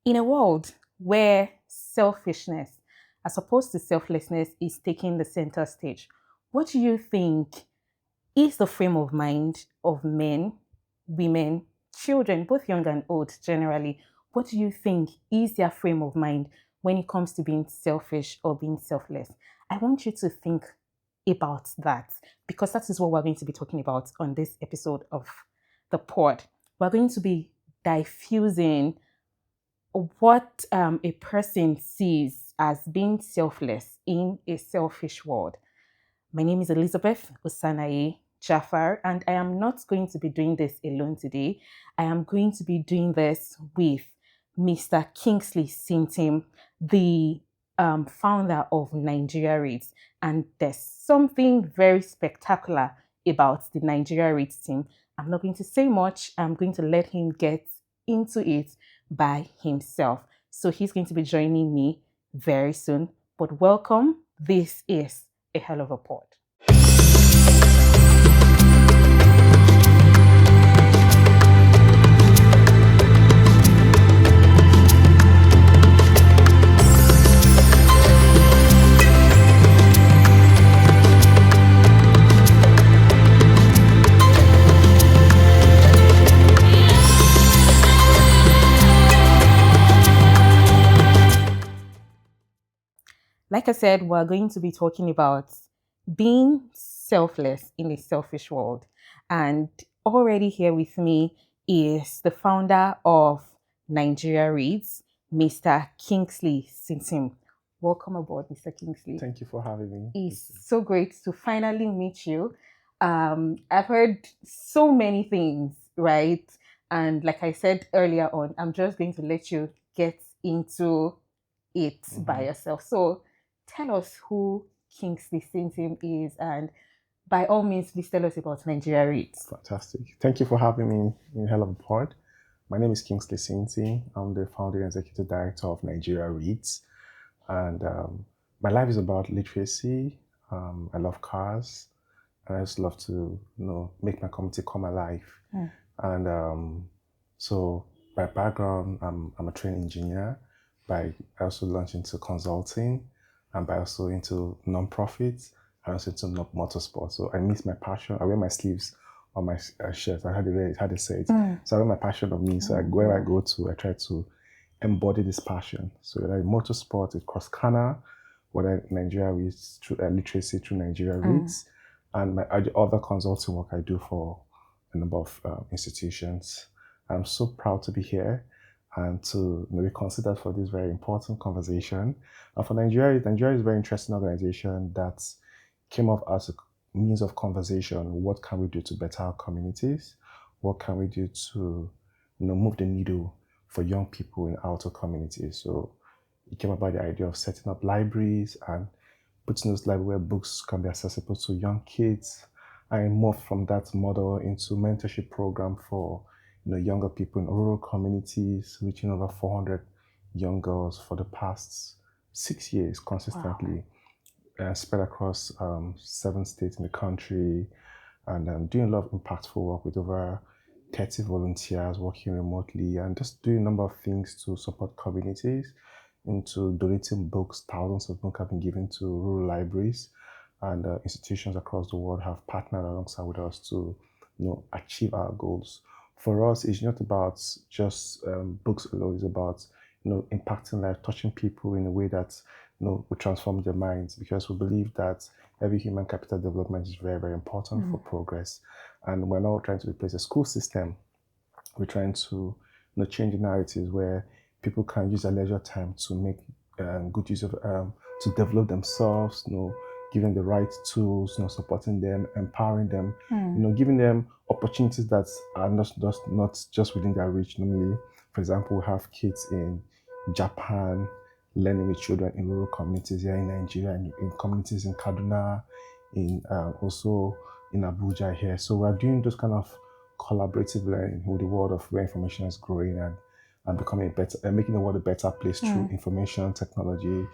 In a world where selfishness, as opposed to selflessness, is taking the center stage, what do you think is the frame of mind of men, women, children, both young and old generally? What do you think is their frame of mind when it comes to being selfish or being selfless? I want you to think about that, because that is what we're going to be talking about on this episode of the pod. We're going to be diffusing what a person sees as being selfless in a selfish world. My name is Elizabeth Osanaye-Ja'afar, and I am not going to be doing this alone today. I am going to be doing this with Mr. Kingsley Sintim, the founder of Nigeria Reads. And there's something very spectacular about the Nigeria Reads team. I'm not going to say much. I'm going to let him get into it by himself. So he's going to be joining me very soon. But welcome. This is A Helluva Pod. Like I said, we're going to be talking about being selfless in a selfish world. And already here with me is the founder of Nigeria Reads, Mr. Kingsley Sintim. Welcome aboard, Mr. Kingsley. Thank you for having me. It's so great to finally meet you. I've heard so many things, right? And like I said earlier on, I'm just going to let you get into it by yourself. So tell us who Kingsley Sintim is, and by all means, please tell us about Nigeria Reads. Fantastic. Thank you for having me in Helluva Pod. My name is Kingsley Sintim. I'm the founder and executive director of Nigeria Reads. And my life is about literacy. I love cars. And I just love to, make my community come alive. And so by background, I'm a trained engineer. I also launched into consulting, and by also into non-profits, and also into motorsports. So I miss my passion. I wear my sleeves on my shirt. I had to say it. So I wear my passion on me. So wherever I go to, I try to embody this passion. So whether in motorsport, it's KrossKhana, whether Nigeria Reads, through literacy through Nigeria Reads, and my other consulting work I do for a number of institutions. I'm so proud to be here and to be considered for this very important conversation. And for Nigeria is a very interesting organization that came up as a means of conversation. What can we do to better our communities? What can we do to move the needle for young people in outer communities? So it came about the idea of setting up libraries and putting those libraries where books can be accessible to young kids. I moved from that model into mentorship program for younger people in rural communities, reaching over 400 young girls for the past 6 years consistently, spread across 7 states in the country, and doing a lot of impactful work with over 30 volunteers working remotely, and just doing a number of things to support communities, into donating books. Thousands of books have been given to rural libraries, and institutions across the world have partnered alongside with us to achieve our goals. For us, it's not about just books alone. It's about impacting life, touching people in a way that will transform their minds. Because we believe that every human capital development is very, very important for progress. And we're not trying to replace the school system. We're trying to change the narratives where people can use their leisure time to make good use of to develop themselves. Giving the right tools, supporting them, empowering them, giving them opportunities that are not just within their reach. Normally, for example, we have kids in Japan learning with children in rural communities here in Nigeria, in communities in Kaduna, in also in Abuja here. So we're doing those kind of collaborative learning with the world of where information is growing and becoming better, making the world a better place through information technology,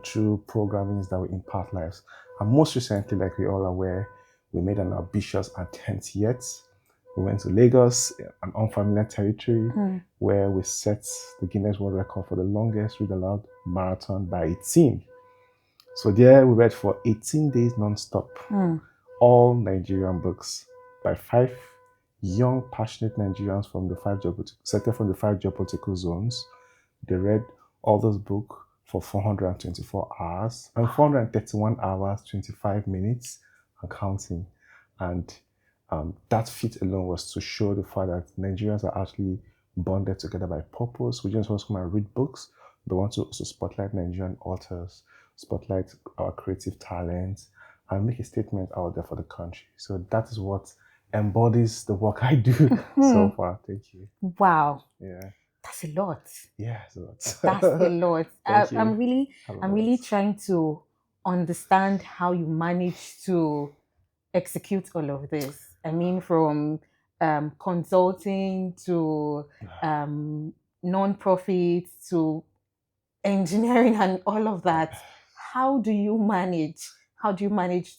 through programming that will impact lives. And most recently, like we're all aware, we made an ambitious and 10th yet We went to Lagos, an unfamiliar territory, where we set the Guinness World Record for the longest read aloud marathon by a team. So there we read for 18 days non-stop, all Nigerian books by 5 young, passionate Nigerians from the selected from the 5 geopolitical zones. They read all those books for 424 hours and 431 hours, 25 minutes and counting. And that feat alone was to show the fact that Nigerians are actually bonded together by purpose. We just want to come and read books, but want to also spotlight Nigerian authors, spotlight our creative talents, and make a statement out there for the country. So that is what embodies the work I do so far. Thank you. Wow. Yeah. That's a lot. Yeah, it's a lot. That's a lot. Thank you. I'm really trying to understand how you manage to execute all of this. I mean, from consulting to non-profit to engineering and all of that. How do you manage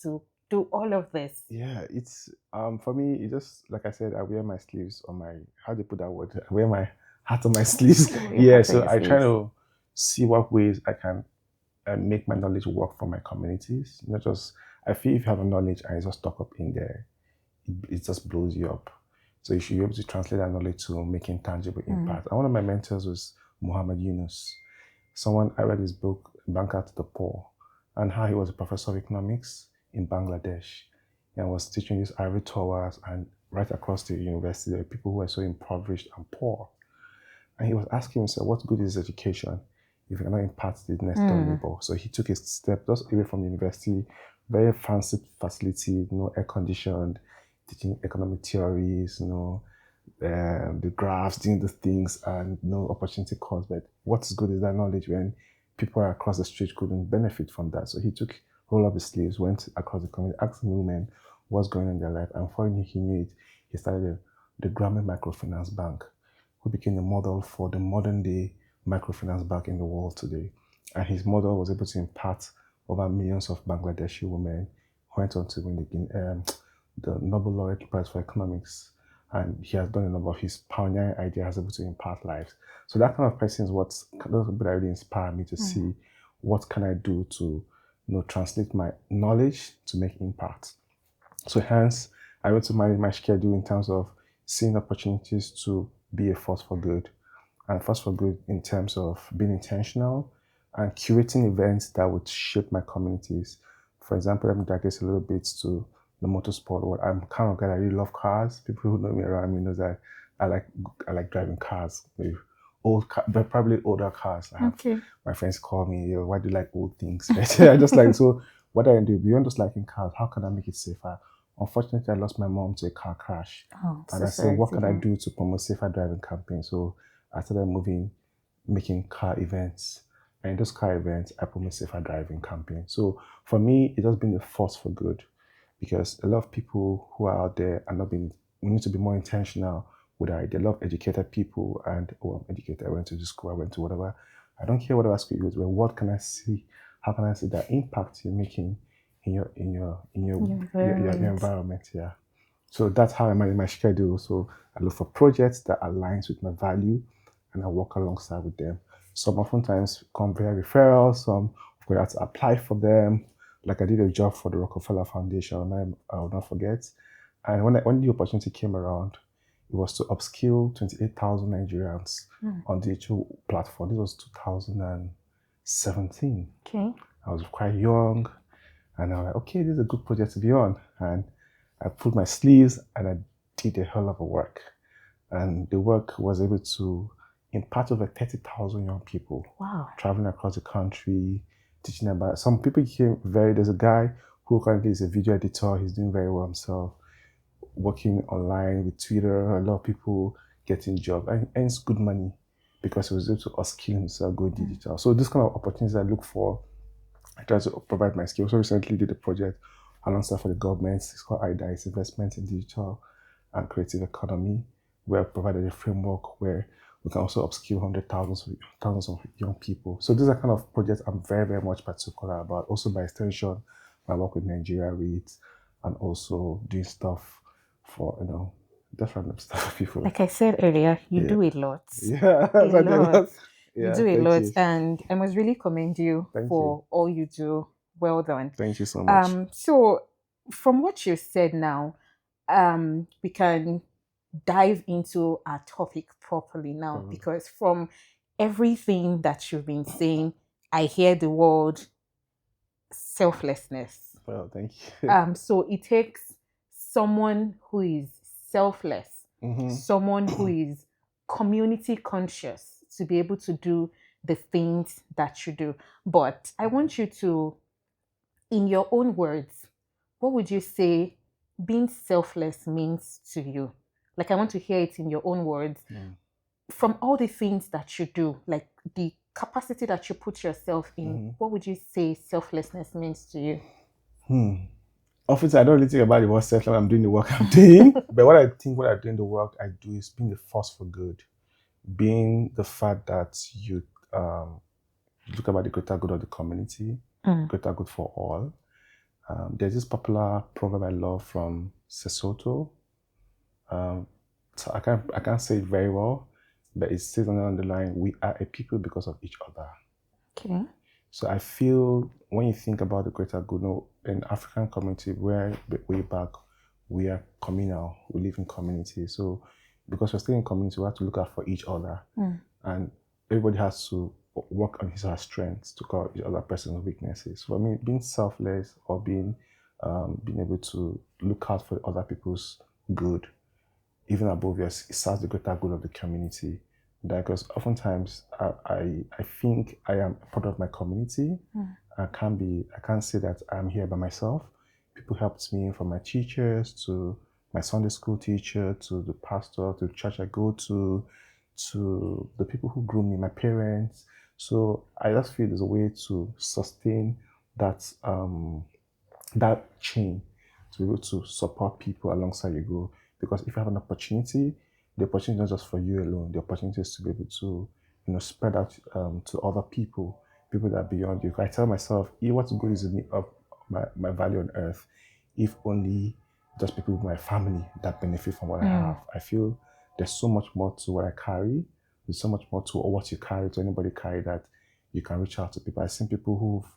to do all of this? Yeah, it's for me, it just, like I said, I wear my sleeves on my, how do you put that word? I wear my hat on my sleeves. Yeah, so I try to see what ways I can make my knowledge work for my communities. Not just, I feel if you have a knowledge and it's just stuck up in there, it just blows you up. So you should be able to translate that knowledge to making tangible impact. And one of my mentors was Muhammad Yunus. I read his book, Banker to the Poor, and how he was a professor of economics in Bangladesh and was teaching these ivory towers, and right across the university there were people who were so impoverished and poor. And he was asking himself, what good is education if you cannot impact the next door neighbor? So he took a step just away from the university, very fancy facility, air conditioned, teaching economic theories, the graphs, doing the things, and no opportunity cost. But what's good is that knowledge when people across the street couldn't benefit from that. So he took roll up his sleeves, went across the community, asking women what's going on in their life, and before he knew it, he started the Grameen Microfinance Bank, who became a model for the modern day microfinance bank in the world today. And his model was able to impact over millions of Bangladeshi women who went on to win the Nobel Laureate Prize for Economics. And he has done a number of his pioneering ideas, has able to impact lives. So that kind of person is those people that really inspire me to see what can I do to translate my knowledge to make impact. So hence, I want to manage my schedule in terms of seeing opportunities to be a force for good. And force for good in terms of being intentional and curating events that would shape my communities. For example, let me digress a little bit to the motorsport world. I'm kind of guy that really love cars. People who know me around me know that I like driving cars. But probably older cars. My friends call me, why do you like old things? I just like, so what do I do? Beyond just liking cars, how can I make it safer? Unfortunately, I lost my mom to a car crash. And I said, what can I do to promote safer driving campaigns? So I started making car events. And in those car events, I promote safer driving campaigns. So for me, it has been a force for good, because a lot of people who are out there are we need to be more intentional with our idea. A lot of educated people, and I'm educated, I went to school, I went to whatever. I don't care whatever school you go to, but what can I see? How can I see the impact you're making in your environment? Yeah. So that's how I manage my schedule. So I look for projects that aligns with my value, and I work alongside with them. Some oftentimes come via referrals, some we have to apply for them. Like I did a job for the Rockefeller Foundation, I will not forget. And when the opportunity came around, it was to upskill 28,000 Nigerians on digital platform. This was 2017. Okay. I was quite young, and I was like, okay, this is a good project to be on. And I put my sleeves and I did a hell of a work. And the work was able to impact over 30,000 young people. Wow. Traveling across the country, teaching about, some people there's a guy who currently is a video editor, he's doing very well himself, working online with Twitter, a lot of people getting jobs, and earns good money because he was able to upskill himself, go digital. So this kind of opportunities I look for, I try to provide my skills. So recently did a project alongside for the government. It's called IDA, it's Investment in Digital and Creative Economy, where I provided a framework where we can also upskill thousands of young people. So these are kind of projects I'm very, very much particular about. Also by extension, I work with Nigeria Reads and also doing stuff for Just random stuff, people. Like I said earlier, you Yeah. do a lot. Yeah, A but they're lot. not. You Yeah, do a thank lot. you. And I must really commend you Thank you. for all you do. Well done. Thank you so much. So from what you said now, we can dive into our topic properly now, because from everything that you've been saying, I hear the word selflessness. Well, thank you. So it takes someone who is selfless, Mhm. someone who is community conscious to be able to do the things that you do. But I want you to, in your own words, what would you say being selfless means to you? Like, I want to hear it in your own words. From all the things that you do, like the capacity that you put yourself in, what would you say selflessness means to you? Often I don't really think about the word self when I'm doing the work I'm doing. But what I think when I'm doing the work I do is being the force for good. Being the fact that you look about the greater good of the community, greater good for all. There's this popular proverb I love from Sesotho. So I can't say it very well, but it says on the line, we are a people because of each other. Okay. So I feel when you think about the greater good, in African community, where way back, we are communal, we live in community. So because we're still in community, we have to look out for each other. And everybody has to work on his or her strengths to cover each other person's weaknesses. So I mean, being selfless or being able to look out for other people's good, even above yours, it serves the greater good of the community. Because oftentimes I think I am part of my community. I can't say that I'm here by myself. People helped me, from my teachers to my Sunday school teacher to the pastor to the church I go to the people who grew me, my parents. So I just feel there's a way to sustain that that chain, to be able to support people alongside you go. Because if you have an opportunity, the opportunity is not just for you alone. The opportunity is to be able to, spread out to other people that are beyond you. I tell myself, what good is in of my value on earth if only just people in my family that benefit from what I have. I feel there's so much more to what I carry. There's so much more to what you carry, to anybody carry, that you can reach out to people. I've seen people who've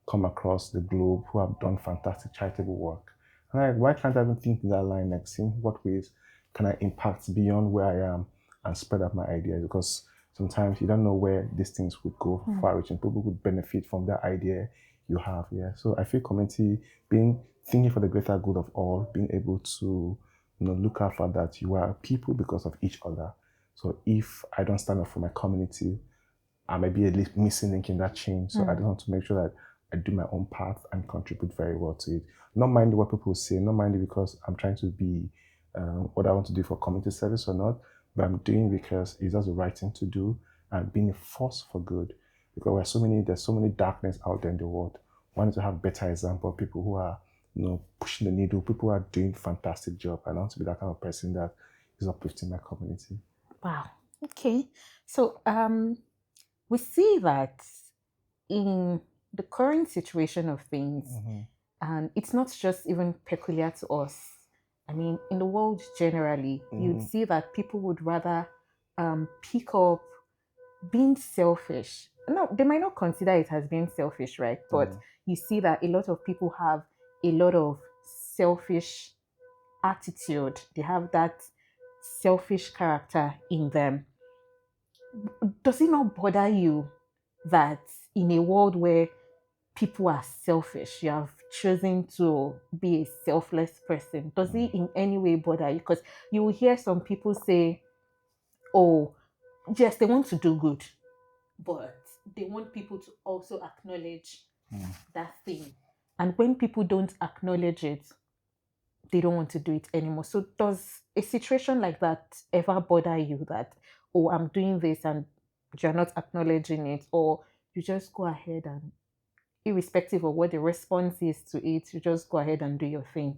come across the globe who have done fantastic charitable work. And why can't I even think in that line, like seeing what ways can I impact beyond where I am and spread out my ideas? Because sometimes you don't know where these things would go far reaching. People would benefit from that idea you have. Yeah. So I feel community, thinking for the greater good of all, being able to look out for that. You are people because of each other. So if I don't stand up for my community, I may be a missing link in that chain. So I just want to make sure that I do my own path and contribute very well to it. Not minding what people say, not minding because I'm trying to be what I want to do for community service or not, but I'm doing because it's just the right thing to do and being a force for good. Because there's so many darkness out there in the world. Wanting to have better example of people who are pushing the needle, people who are doing fantastic job. I want to be that kind of person that is uplifting my community. Wow. Okay. So we see that in the current situation of things, and it's not just even peculiar to us. I mean, in the world generally, you'd see that people would rather pick up being selfish. No, they might not consider it as being selfish, right? But you see that a lot of people have a lot of selfish attitude. They have that selfish character in them. Does it not bother you that in a world where people are selfish, you have chosen to be a selfless person? Does it in any way bother you? Because you will hear some people say, oh, yes, they want to do good, but they want people to also acknowledge that thing. And when people don't acknowledge it, they don't want to do it anymore. So does a situation like that ever bother you, that, oh, I'm doing this and you're not acknowledging it, or you just go ahead and, irrespective of what the response is to it, you just go ahead and do your thing?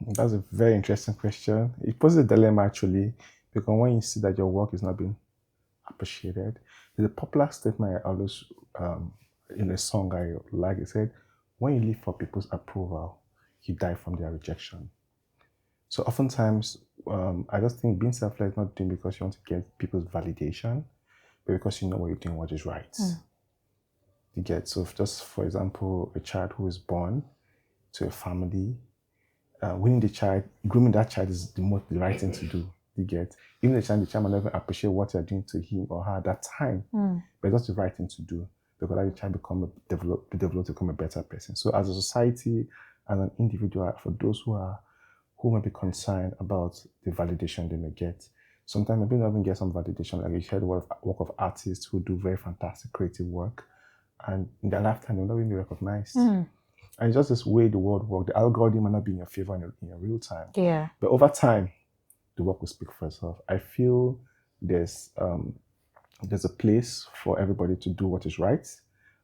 That's a very interesting question. It poses a dilemma actually, because when you see that your work is not being appreciated, there's a popular statement I always, in a song I like, it said, when you live for people's approval, you die from their rejection. So oftentimes, I just think being selfless is not doing because you want to get people's validation, but because you know what you're doing, what is right. You get, so if just for example, a child who is born to a family, winning the child, grooming that child is the right thing to do. You get, even the child might not even appreciate what you're doing to him or her at that time, but that's the right thing to do because that child be developed to become a better person. So as a society, as an individual, for those who may be concerned about the validation they may get, sometimes maybe not even get some validation. Like you heard the work of artists who do very fantastic creative work, and in their lifetime they'll not even be recognized. And it's just this way the world works. The algorithm might not be in your favor in your real time. Yeah. But over time, the work will speak for itself. I feel there's a place for everybody to do what is right.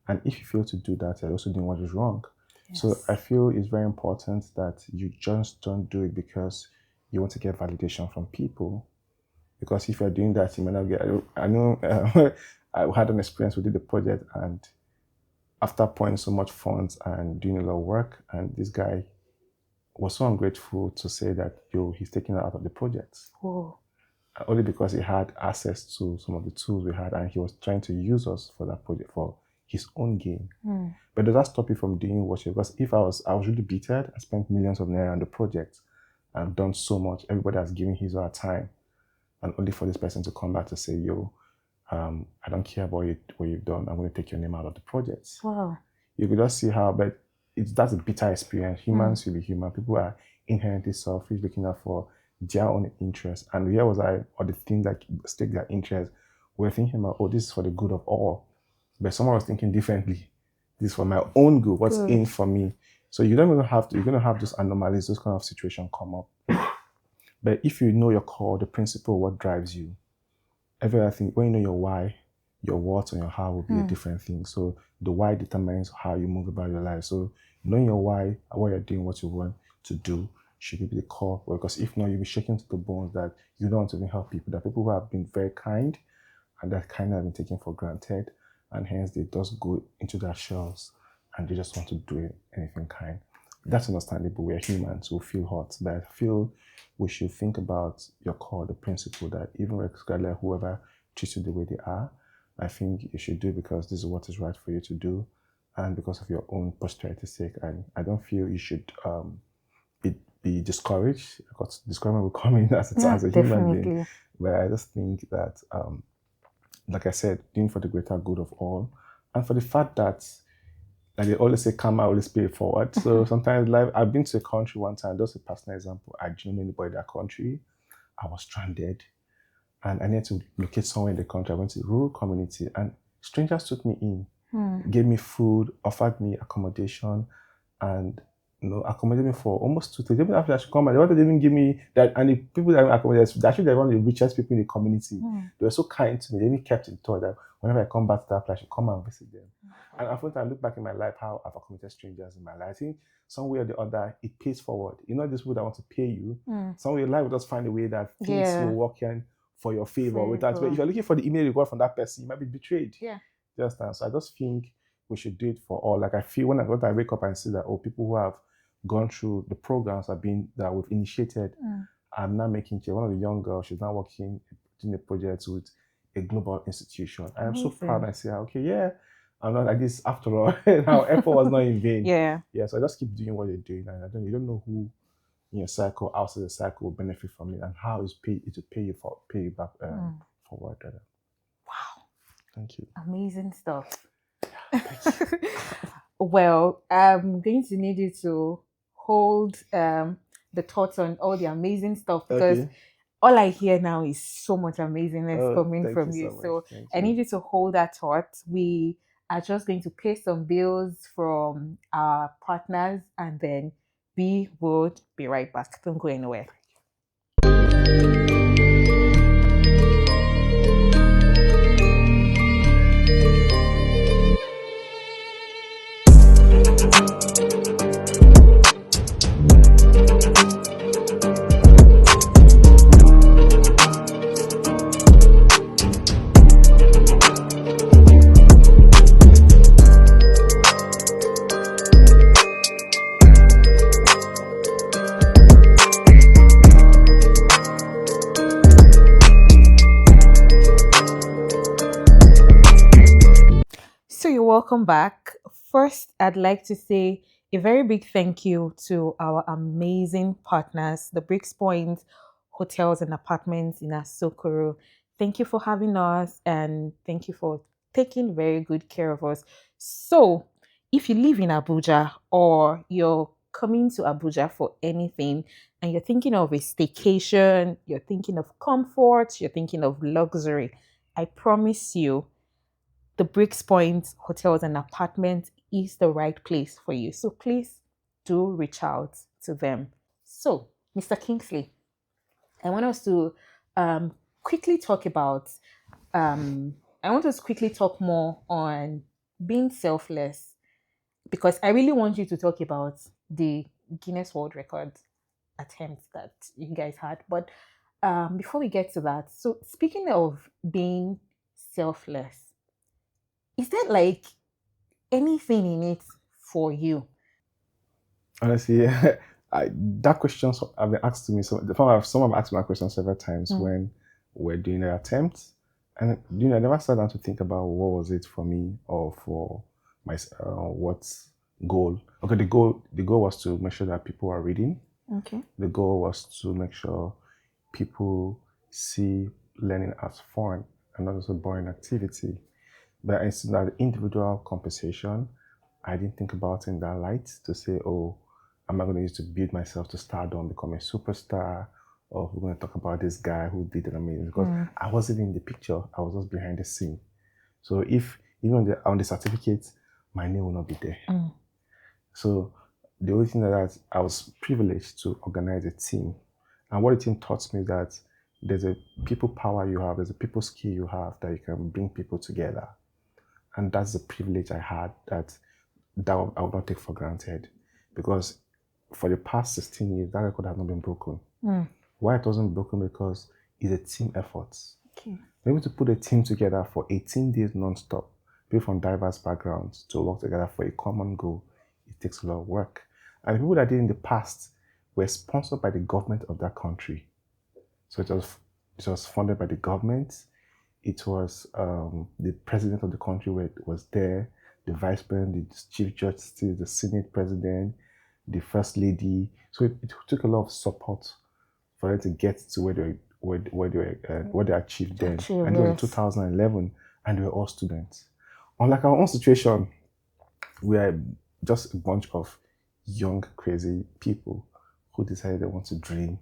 And if you fail to do that, you're also doing what is wrong. Yes. So I feel it's very important that you just don't do it because you want to get validation from people. Because if you're doing that, you might not get... I know I had an experience. We did the project, and after pouring so much funds and doing a lot of work, and this guy was so ungrateful to say that, he's taking it out of the project. Whoa. Only because he had access to some of the tools we had, and he was trying to use us for that project for his own gain. But does that stop you from doing what you... Because if I was really bitter, I spent millions of naira on the project, I've done so much, everybody has given his or her time, and only for this person to come back to say, I don't care about what you've done. I'm going to take your name out of the project. Wow. You could just see how, but that's a bitter experience. Humans will be human. People are inherently selfish, looking out for their own interests. And here was or the thing that stake their interest, we're thinking about, this is for the good of all. But someone was thinking differently. This is for my own good. What's in for me? So you don't even have to, you're going to have those anomalies, those kind of situations come up. But if you know your core, the principle, what drives you, every other thing, when you know your why, your what and your how will be a different thing. So the why determines how you move about your life. So knowing your why, what you're doing, what you want to do, should be the core. Because if not, you'll be shaken to the bones that you don't want to even help people. That people who have been very kind, and that kind have been taken for granted, and hence they just go into their shells and they just want to do anything kind. That's understandable. We are humans, we feel hurt. But I feel we should think about your core, the principle that even regardless whoever treats you the way they are, I think you should do it because this is what is right for you to do, and because of your own posterity's sake. And I don't feel you should be discouraged, because discouragement will come in as a human being. But I just think that, like I said, doing for the greater good of all, and for the fact that, like they always say, karma always pay it forward. So sometimes life, I've been to a country one time, just a personal example. I didn't know anybody in that country. I was stranded, and I needed to locate somewhere in the country. I went to a rural community, and strangers took me in, gave me food, offered me accommodation, and accommodated me for almost 2 days. Even after I should come, they wanted to even give me that. And the people that accommodated, actually they're one of the richest people in the community. They were so kind to me. They even kept in touch that whenever I come back to that place, I should come and visit them. And after I look back in my life, how I've accommodated strangers in my life, I think some way or the other, it pays forward. These people that want to pay you, some way life will just find a way that things will work in for your favor. But if you're looking for the email you got from that person, you might be betrayed. So I just think we should do it for all. Like I feel when I wake up and see that, people who have gone through the programs that we've initiated, I'm now making change. One of the young girls, she's now working in a project with a global institution. I am so proud. And I say, I'm not like this after all. Our effort was not in vain. So I just keep doing what you're doing, and you don't know who in your cycle, outside the cycle, will benefit from it, and how it will pay you back forward. Wow. Thank you. Amazing stuff. Thank you. Well, I'm going to need you to hold the thoughts on all the amazing stuff, because all I hear now is so much amazingness coming from you. So I need you to hold that thought. We are just going to pay some bills from our partners, and then we would be right back. Don't go anywhere. welcome back. First, I'd like to say a very big thank you to our amazing partners, the Bricks Point Hotels and Apartments in Asokoro. Thank you for having us and thank you for taking very good care of us. So, if you live in Abuja or you're coming to Abuja for anything and you're thinking of a staycation, you're thinking of comfort, you're thinking of luxury, I promise you the Bricks Point Hotels and Apartments is the right place for you. So please do reach out to them. So, Mr. Kingsley, I want us to quickly talk about, I want us to quickly talk more on being selfless because I really want you to talk about the Guinness World Record attempt that you guys had. But before we get to that, so speaking of being selfless, is there like anything in it for you? Honestly, that question have been asked to me. So someone have asked me that question several times when we're doing the attempt, and I never sat down to think about what was it for me or for my what goal. Okay, the goal was to make sure that people are reading. Okay. The goal was to make sure people see learning as fun and not as a boring activity. But instead of individual compensation, I didn't think about it in that light to say, oh, am I going to use to build myself to stardom, become a superstar, or we're going to talk about this guy who did it amazing? Because I wasn't in the picture, I was just behind the scene. So if even on the certificate, my name will not be there. So the only thing that I was privileged to organize a team. And what the team taught me that there's a people power you have, there's a people skill you have that you can bring people together. And that's the privilege I had that I would not take for granted. Because for the past 16 years, that record has not been broken. Why it wasn't broken? Because it's a team effort. Okay. Maybe to put a team together for 18 days non-stop, people from diverse backgrounds to work together for a common goal, it takes a lot of work. And the people that did in the past were sponsored by the government of that country. So it was funded by the government. It was the president of the country was there, the vice president, the chief justice, the senate president, the first lady. So it took a lot of support for them to get to where they achieved then. And it was in 2011, and they were all students. Unlike our own situation, we are just a bunch of young, crazy people who decided they want to dream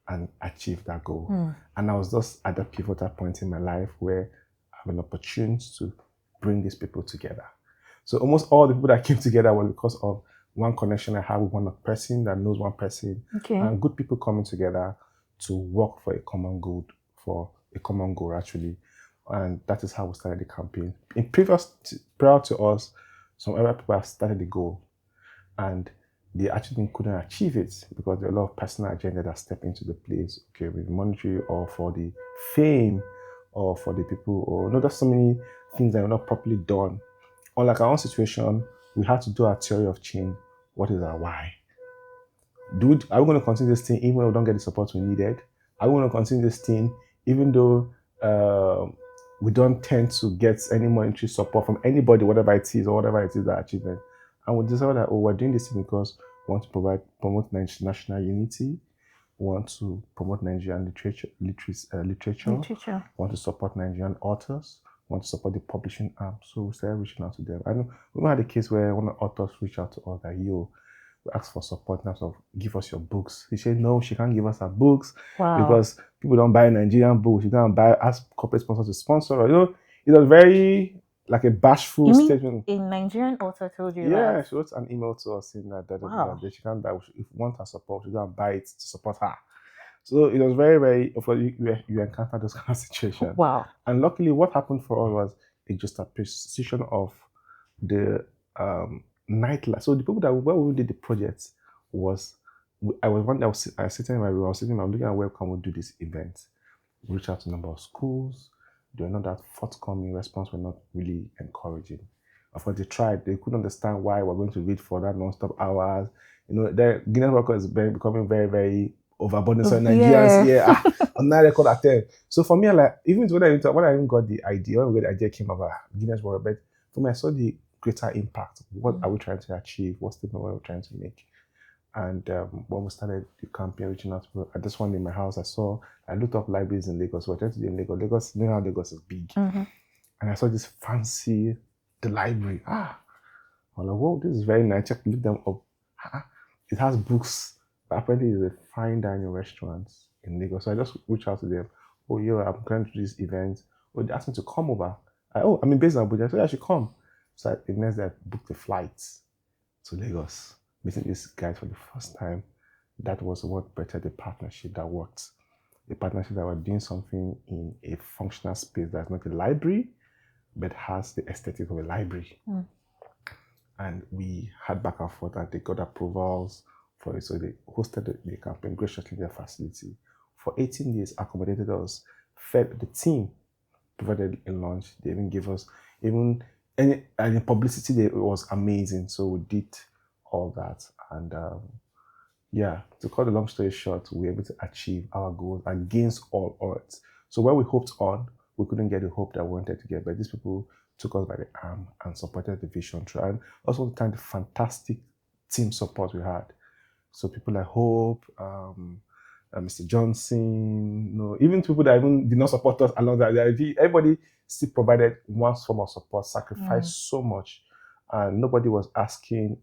and achieve that goal. And I was just at that pivotal point in my life where I have an opportunity to bring these people together. So almost all the people that came together was because of one connection I had with one person that knows one person, and good people coming together to work for a common good, actually. And that is how we started the campaign. Prior to us, some other people have started the goal, and they actually couldn't achieve it because there are a lot of personal agenda that step into the place, okay, with monetary or for the fame or for the people, or there's so many things that are not properly done. Unlike our own situation, we had to do our theory of change. What is our why? Are we going to continue this thing even when we don't get the support we needed? Are we going to continue this thing even though we don't tend to get any monetary support from anybody, whatever it is that achievement? And we decided that, we're doing this because we want to promote national unity. We want to promote Nigerian literature. We want to support Nigerian authors. We want to support the publishing arm. So we started reaching out to them. I know we had a case where one of the authors reached out to us that, we asked for support in terms of give us your books. He said, no, she can't give us her books because people don't buy Nigerian books. You can't ask corporate sponsors to sponsor her. It was very like a bashful statement. A Nigerian author told you that? Yeah, she wrote an email to us saying that she can't buy. If you want her support, you can't buy it to support her. So it was very, very, of course, you encounter those kind of situations. Wow. And luckily, what happened for us was a juxtaposition of the nightlife. So the people where we did the project was, I was sitting in my room, I'm looking at where can we do this event. We reached out to a number of schools. They were not that forthcoming. Response were not really encouraging. Of course, they tried. They couldn't understand why we're going to read for that non-stop hours. The Guinness World Record is becoming very, very overburdened. So Nigerians, on that record at 10. So for me, like, even when I even got the idea, came about Guinness World Record, for me, I saw the greater impact. What are we trying to achieve? What's the point we're trying to make? And when we started the campaign, reaching out to people, at this one in my house, I looked up libraries in Lagos. We're trying to do in Lagos. Lagos, you know how Lagos is big. Mm-hmm. And I saw this fancy, the library. I'm like, whoa, this is very nice. Check, look them up. It has books. But apparently, it's a fine dining restaurant in Lagos. So I just reached out to them. Oh, yo, I'm going to do this event. Oh, they asked me to come over. I'm based in Abuja. So I should come. So the next day, I booked the flights to Lagos, meeting these guys for the first time. That was what bettered the partnership that worked. A partnership that we're doing something in a functional space that's not a library, but has the aesthetic of a library. And we had back and forth, and they got approvals for it. So they hosted the campaign graciously in their facility. For 18 days, accommodated us, fed the team, provided a lunch. They even gave us, and the publicity there, it was amazing. So we did all that. And to cut the long story short, we were able to achieve our goals against all odds. So where we hoped on, we couldn't get the hope that we wanted to get, but these people took us by the arm and supported the vision through. And also the kind of fantastic team support we had. So people like Hope, Mr. Johnson, even people that even did not support us along that. Everybody still provided one form of support, sacrificed so much. And nobody was asking,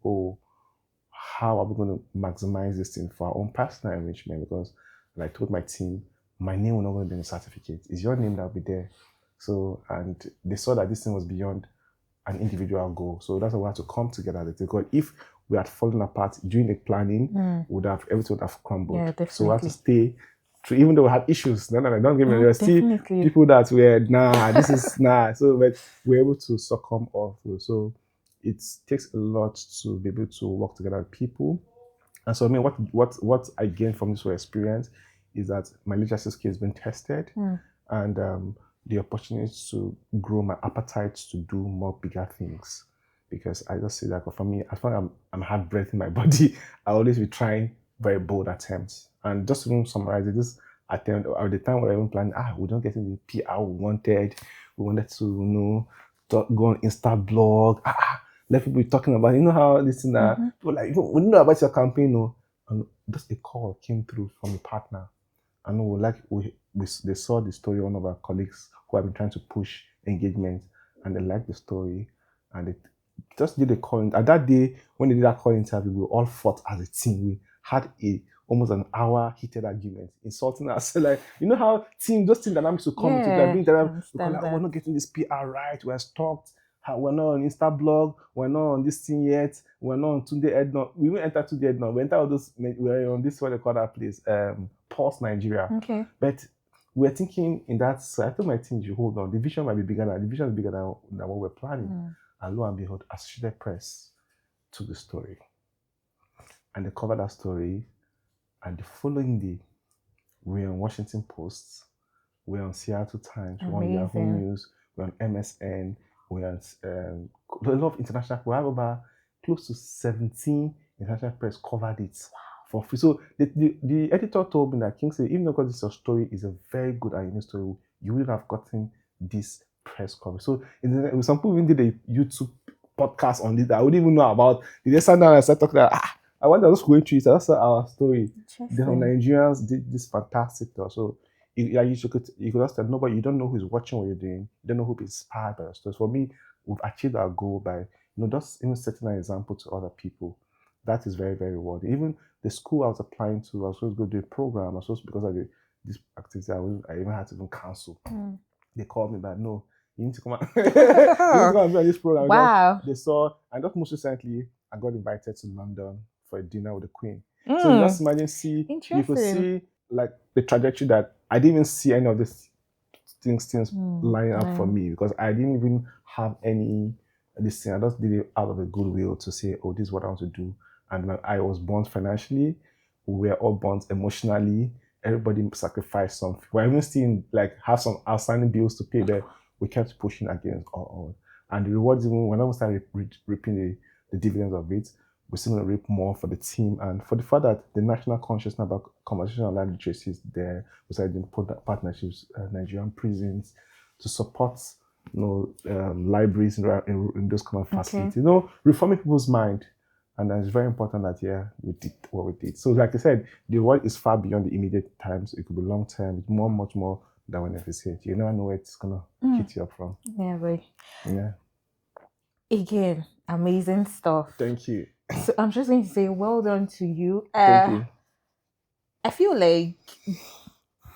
how are we going to maximize this thing for our own personal enrichment? Because, like I told my team, my name will not going to be in the certificate. It's your name that will be there. So, and they saw that this thing was beyond an individual goal. So that's why we had to come together. Because if we had fallen apart during the planning, everything would have crumbled. Yeah, definitely. So we had to stay through, even though we had issues. Don't get me wrong. There were still people that were, this is So, but we're able to succumb all through. So it takes a lot to be able to work together with people. And so, I mean, what I gained from this whole experience is that my leadership skill has been tested, and the opportunity to grow my appetite to do more bigger things. Because I just say that for me, as long as I'm hard breath in my body, I always be trying very bold attempts. And just to summarize it, this attempt, at the time when I even planned, we don't get in the PR we wanted. We wanted to, go on Insta blog. Let people be talking about, how this and that. People like, we know about your campaign, and just a call came through from a partner. And they saw the story of one of our colleagues who have been trying to push engagement, and they liked the story, and they just did a call. At that day, when they did that call interview, we all fought as a team. We had almost an hour heated argument, insulting us. Like, how those team dynamics will come together, being dynamic. We're not getting this PR right. We're stopped. We're not on Insta blog. We're not on this thing yet. We're not on Tunde Edna. We won't enter Tunde Edna. We enter all those. We're on this, what they call that place, Pulse Nigeria. Okay. But we're thinking in that. So I told my team, you hold on. The vision might be bigger than. The vision is bigger than what we're planning. And lo and behold, Associated Press took the story, and they covered that story. And the following day, we're on Washington Post, we're on Seattle Times, we're on Yahoo News, we're on MSN, we're on a lot of international. We have about close to 17 international press covered it for free. So the editor told me that Kingsley, even though this story is a very good and unique story, you wouldn't have gotten this press coverage. So some people even did a YouTube podcast on this that I wouldn't even know about. They just sat down and started talking about, I went just going through it. So that's our story. The Nigerians did this fantastic stuff. So you could just tell nobody, you don't know who's watching what you're doing. You don't know who is inspired by your story. For me, we've achieved our goal by just even setting an example to other people. That is very, very rewarding. Even the school I was applying to, I was supposed to go do a program. I was supposed to, because of this activity, I even had to even cancel. They called me back, no, you need to come out. You need to come and be on this program. Wow. They saw, and just most recently, I got invited to London for a dinner with the Queen. So you just imagine, you could see like the trajectory that I didn't even see any of these things lining up for me, because I didn't even have any this thing. I just did it out of a goodwill to say, this is what I want to do. And I was born financially, we were all born emotionally. Everybody sacrificed something. We're even still have some outstanding bills to pay, but we kept pushing against all. And the rewards, even when I started reaping the dividends of it, we're still going to reap more for the team and for the fact that the national consciousness about conversational land literacy is there. We started doing partnerships, Nigerian prisons, to support libraries in those kind of facilities. Reforming people's mind. And it's very important that, we did what we did. So like I said, the world is far beyond the immediate times. It could be long term, much more than when it's hit. You never know where it's going to hit you up from. Yeah, right. Yeah. Again, amazing stuff. Thank you. So I'm just going to say well done to you. Thank you. I feel like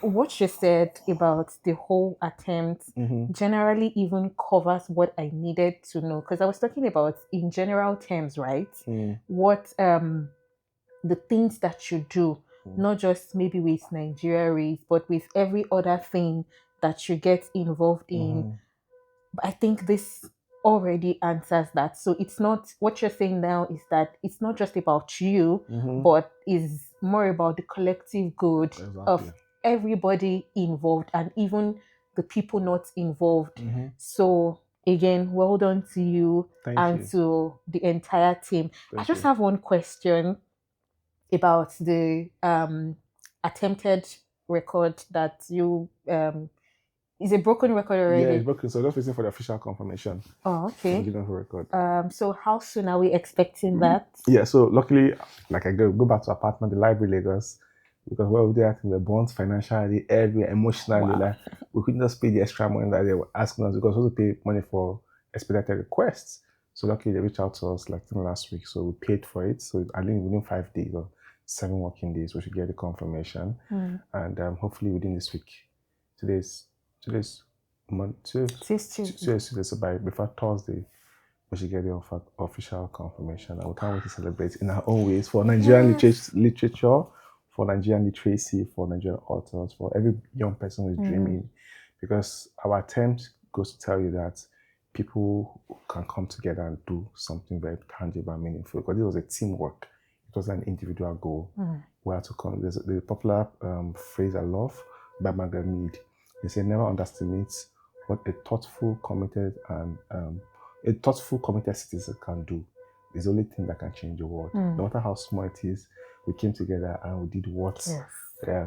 what you said about the whole attempt generally even covers what I needed to know, because I was talking about in general terms, right? What the things that you do, not just maybe with Nigeria race, but with every other thing that you get involved in. But I think this already answers that. So it's not, what you're saying now is that it's not just about you, but is more about the collective good of everybody involved and even the people not involved. So again, well done to you. Thank you. To the entire team. I just have one question about the attempted record that you is a broken record already. Yeah, it's broken. So just waiting for the official confirmation. Oh, okay. Guinness World Record. So how soon are we expecting that? Yeah, so luckily, like I go back to apartment, the library Lagos, because we're there, I think we're burnt financially, everywhere, emotionally. Wow. Like we couldn't just pay the extra money that they were asking us because we had to pay money for expedited requests. So luckily they reached out to us like last week. So we paid for it. So I think within 5 days or 7 working days, we should get the confirmation. And hopefully within this week, today's month Tuesday, so by before Thursday, we should get the official confirmation. And we can't wait to celebrate in our own ways for Nigerian literature, for Nigerian literacy, for Nigerian authors, for every young person who's dreaming. Because our attempt goes to tell you that people can come together and do something very tangible and meaningful. Because it was a teamwork. It wasn't an individual goal. We had to come. There's a popular phrase I love by Margaret Mead. They say, never underestimate what a thoughtful, committed citizen can do. It's the only thing that can change the world. No matter how small it is, we came together and we did what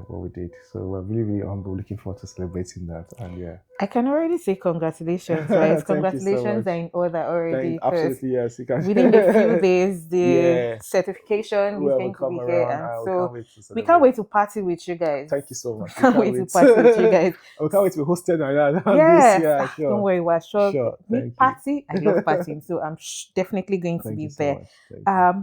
we did. So we're really, really humble, looking forward to celebrating that. And I can already say congratulations, right? Congratulations are in order already. Absolutely, yes. You can. Within a few days, the certification is going to be here. And so we can't wait to party with you guys. Thank you so much. Can't wait to party with you guys. We can't wait to be hosted on that. Yes. Sure. Don't worry, we're sure. Party. I love partying, so I'm definitely going to be there.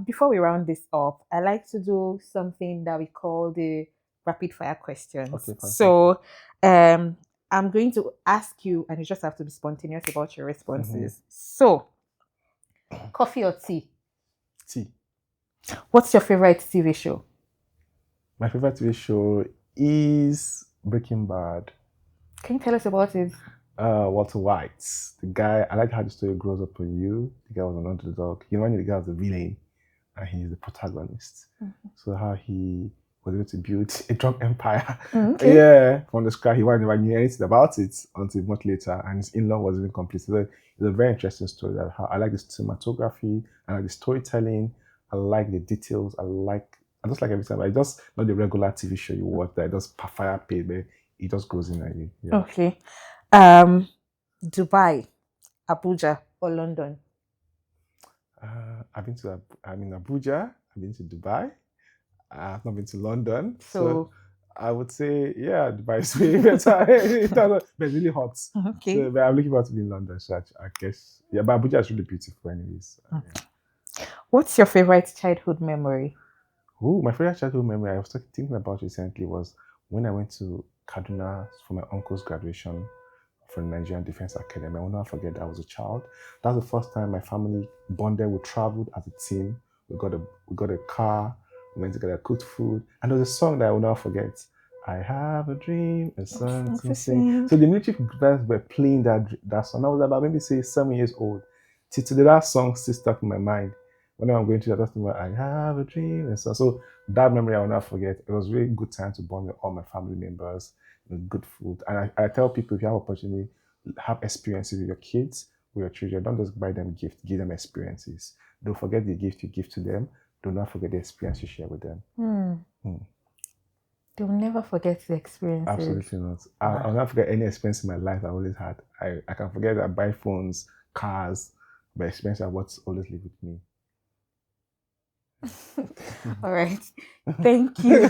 Before we round this up, I like to do something that we call the rapid fire questions. Okay, so I'm going to ask you, and you just have to be spontaneous about your responses. So, coffee or tea? Tea. What's your favorite TV show? My favorite TV show is Breaking Bad. Can you tell us about it? Walter White, the guy. I like how the story grows up on you. The guy was an underdog. You know, when the guy was the villain, and he's the protagonist. So how he was able to build a drug empire. From the scratch. He never knew anything about it until much later, and his in-law was even complete. So it's a very interesting story. I like the cinematography, I like the storytelling, I like the details, I just like every time. I just not the regular TV show you watch that just fire paid, but it just goes in at you. Yeah. Okay. Dubai, Abuja, or London? I'm in Abuja. I've been to Dubai. I've not been to London. So I would say, Dubai is way better. But it's really hot. Okay. So, but I'm looking forward to being in London. So I guess, but Abuja is really beautiful anyways. What's your favorite childhood memory? My favorite childhood memory I was thinking about recently was when I went to Kaduna for my uncle's graduation from the Nigerian Defense Academy. I will never forget that I was a child. That was the first time my family bonded. We traveled as a team. We got a car. We went together, cooked food. And there was a song that I will never forget. I have a dream, a song to sing. So the military guys were playing that song. I was about maybe 7 years old. Till today, that song still stuck in my mind. Whenever I'm going to that, I have a dream, and so that memory I will not forget. It was really good time to bond with all my family members, with good food. And I tell people, if you have opportunity, have experiences with your kids, with your children. Don't just buy them gifts, give them experiences. Don't forget the gift you give to them. Do not forget the experience you share with them. They'll never forget the experiences. Absolutely not. I'll never forget any experience in my life I always had. I can forget that I buy phones, cars, but experience are what's always live with me. All right. Thank you.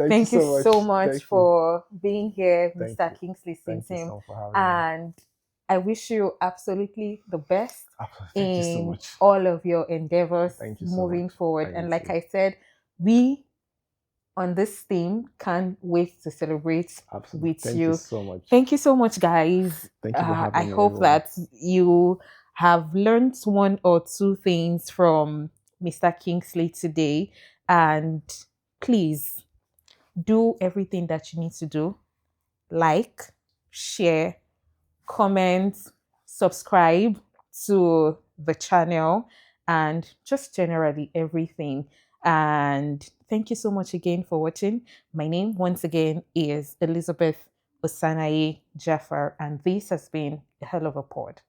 Thank you so much for being here, Thank Mr. you. Kingsley Thank you Sintim. so much for having And I wish you absolutely the best Thank you so in much. all of your endeavors Thank you so moving much. forward. I And need like to. I said, we on this theme can't wait to celebrate Absolutely. with Thank you. you so much. Thank you so much, guys. Thank you for having I me, hope everyone. that you have learned one or two things from Mr. Kingsley today. And please do everything that you need to do. Like, share, comment, subscribe to the channel, and just generally everything. And thank you so much again for watching. My name, once again, is Elizabeth Osanaye-Ja'afar, and this has been A Helluva Pod.